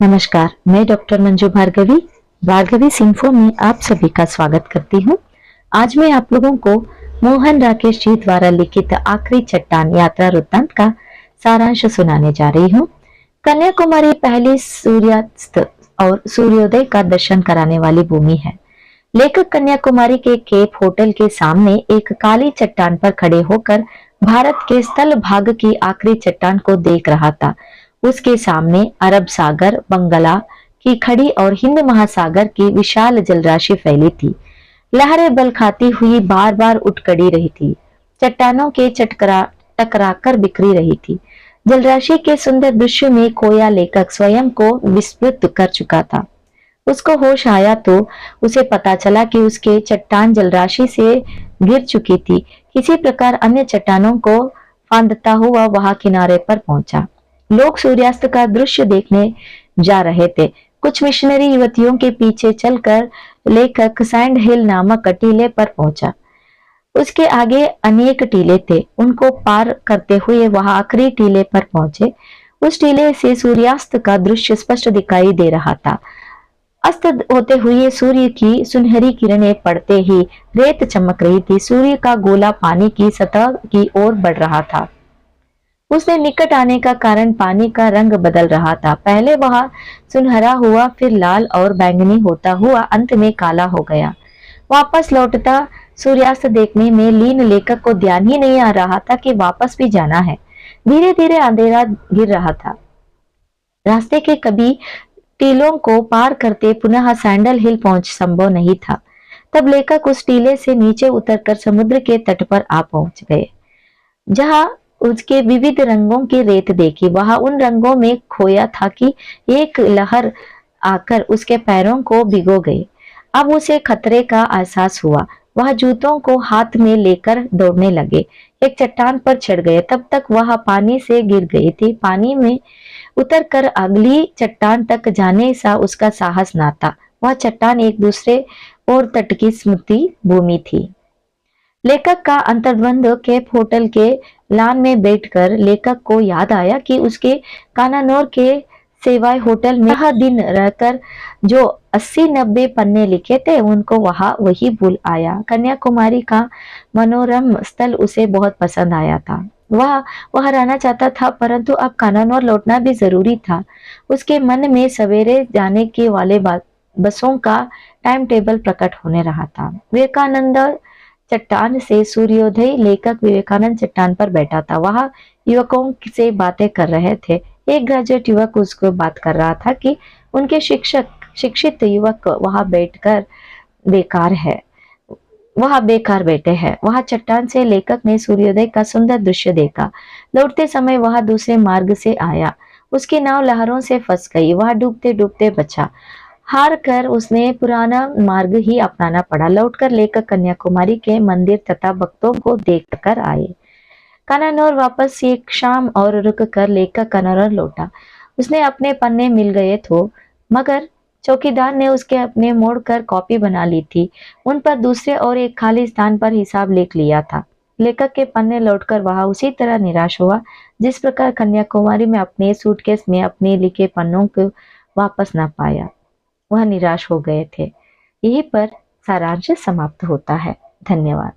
नमस्कार, मैं डॉक्टर मंजू भार्गवी भार्गवी सिंफो में आप सभी का स्वागत करती हूँ। आज मैं आप लोगों को मोहन राकेश जी द्वारा लिखित आखिरी चट्टान यात्रा वृत्तांत का सारांश सुनाने जा रही हूँ। कन्याकुमारी पहली सूर्यास्त और सूर्योदय का दर्शन कराने वाली भूमि है। लेखक कन्याकुमारी के केप होटल के सामने एक काली चट्टान पर खड़े होकर भारत के स्थल भाग की आखिरी चट्टान को देख रहा था। उसके सामने अरब सागर, बंगाला की खड़ी और हिंद महासागर की विशाल जलराशि फैली थी। लहरें बल खाती हुई बार बार उठ खड़ी रही थी, चट्टानों के टकराकर बिखरी रही थी। जलराशि के सुंदर दृश्य में खोया लेखक स्वयं को विस्मृत कर चुका था। उसको होश आया तो उसे पता चला कि उसके चट्टान जलराशि से गिर चुकी थी। किसी प्रकार अन्य चट्टानों को फांदता हुआ वहां किनारे पर पहुंचा। लोग सूर्यास्त का दृश्य देखने जा रहे थे। कुछ मिशनरी युवतियों के पीछे चलकर लेखक सैंड हिल नामक टीले पर पहुंचा। उसके आगे अनेक टीले थे। उनको पार करते हुए वह आखिरी टीले पर पहुंचे। उस टीले से सूर्यास्त का दृश्य स्पष्ट दिखाई दे रहा था। अस्त होते हुए सूर्य की सुनहरी किरणें पड़ते ही रेत चमक रही थी। सूर्य का गोला पानी की सतह की ओर बढ़ रहा था। उसने निकट आने का कारण पानी का रंग बदल रहा था। पहले वह सुनहरा हुआ, फिर लाल और बैंगनी होता हुआ अंत में काला हो गया। वापस लौटता सूर्यास्त देखने में लीन लेखक को ध्यान ही नहीं आ रहा था कि वापस भी जाना है। धीरे धीरे अंधेरा गिर रहा था। रास्ते के कभी टीलों को पार करते पुनः सैंडल हिल पहुंच संभव नहीं था। तब लेखक उस टीले से नीचे उतरकर समुद्र के तट पर आ पहुंच गए, जहां उसके विविध रंगों की रेत देखी। वह उन रंगों में खोया था कि एक लहर आकर उसके पैरों को भिगो गई। अब उसे खतरे का एहसास हुआ। वह जूतों को हाथ में लेकर दौड़ने लगे। एक चट्टान पर चढ़ गए। तब तक वह पानी से गिर गई थी। पानी में उतरकर अगली चट्टान तक जाने सा उसका साहस ना था। वह चट्टान एक दूसरे और तट की स्मृति भूमि थी। लेखक का अंतर्द्वंद केप होटल के लान में बैठकर लेखक को याद आया कि उसके कानानौर के सेवाय होटल में हर दिन रहकर जो 80-90 पन्ने लिखे थे, उनको वही भूल आया। कन्याकुमारी का मनोरम स्थल उसे बहुत पसंद आया था। वह रहना चाहता था, परंतु अब कानानौर लौटना भी जरूरी था। उसके मन में सवेरे जाने के वाले बसों का टाइम टेबल प्रकट होने रहा था। विवेकानंद चट्टान से सूर्योदय। लेखक विवेकानंद चट्टान पर बैठा था। वह युवकों से बातें कर रहे थे। एक ग्रेजुएट युवक उसको बात कर रहा था कि उनके शिक्षित युवक वहां बेकार बैठे हैं। वहां चट्टान से लेखक ने सूर्योदय का सुंदर दृश्य देखा। लौटते समय वह दूसरे मार्ग से आया। उसकी नाव लहरों से फंस गई। वह डूबते डूबते बचा। हार कर उसने पुराना मार्ग ही अपनाना पड़ा। लौटकर लेखक कन्याकुमारी के मंदिर तथा भक्तों को देख कर आए। कानानौर वापस एक शाम और रुक कर लेखक कानानौर लौटा। उसने अपने पन्ने मिल गए तो, मगर चौकीदार ने उसके अपने मोड़कर कॉपी बना ली थी। उन पर दूसरे और एक खाली स्थान पर हिसाब लिख लिया था। लेखक के पन्ने लौटकर वह उसी तरह निराश हुआ जिस प्रकार कन्याकुमारी में अपने सूटकेस में अपने लिखे पन्नों को वापस न पाया। वह निराश हो गए थे। यहीं पर सारांश समाप्त होता है। धन्यवाद।